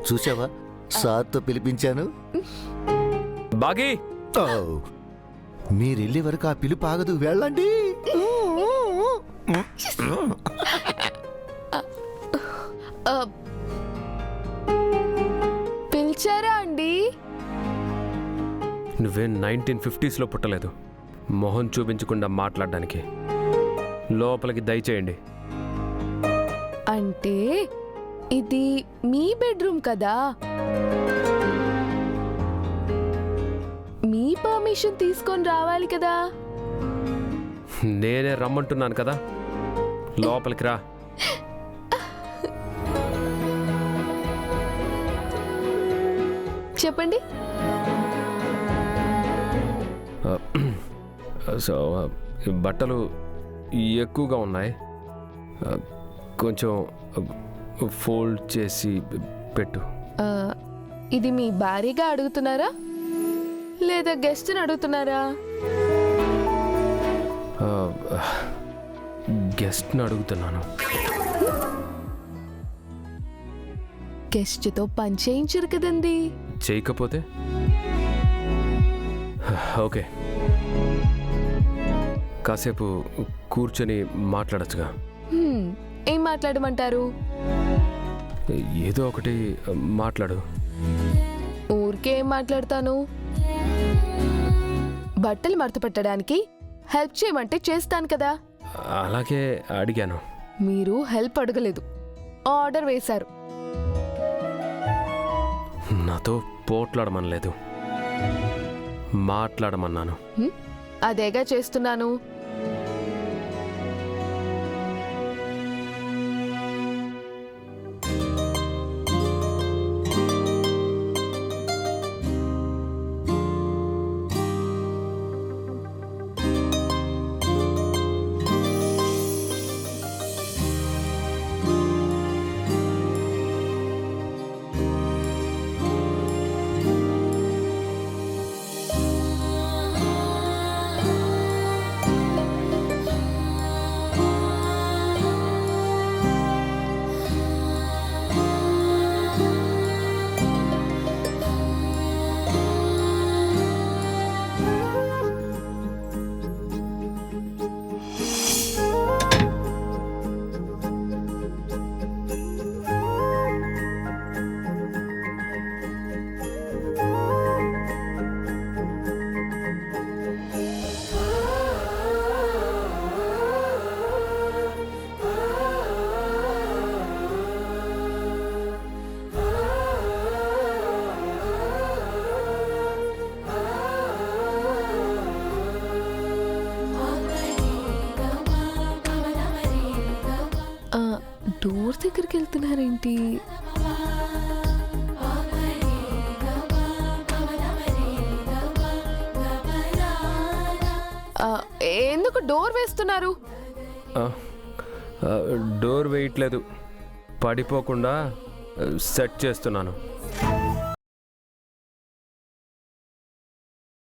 చూసావా, సార్తో పిలిపించాను. బాగి, మీరెళ్ళే వరకు ఆ పిలుపు ఆగదు, వెళ్ళండి. పిలిచారా అండి? నువ్వేం 1950s పుట్టలేదు మొహం చూపించకుండా మాట్లాడడానికి. లోపలికి దయచేయండి. అంటే ఇది మీ బెడ్రూమ్ కదా, మీ పర్మిషన్ తీసుకొని రావాలి కదా. నేనే రమ్మంటున్నాను కదా, లోపలికి రా. చెప్పండి. సో బట్టలు ఎక్కువగా ఉన్నాయి, కొంచెం ఫోల్డ్ చేసి పెట్టు. ఇది మీ భారీగా అడుగుతున్నారా లేదా గెస్ట్ని అడుగుతున్నారా? గెస్ట్ని అడుగుతున్నాను. గెస్ట్తో పని చేయించరు కదండి. చేయకపోతే ఓకే, కాసేపు కూర్చొని మాట్లాడచ్చుగా. ఏం మాట్లాడమంటారు? ఏదో ఒకటి మాట్లాడు. ఊరికే ఏం మాట్లాడతాను? బట్టలు మడత పెట్టడానికి హెల్ప్ చేయమంటే చేస్తాను కదా. అలాగే అడిగాను. మీరు హెల్ప్ అడగలేదు, ఆర్డర్ వేశారు. నాతో పోట్లాడమనలేదు, మాట్లాడమన్నాను. అదేగా చేస్తున్నాను. డోర్ దగ్గరికి వెళ్తున్నారేంటి? ఎందుకు డోర్ వేస్తున్నారు? డోర్ వేయట్లేదు, పడిపోకుండా సెట్ చేస్తున్నాను.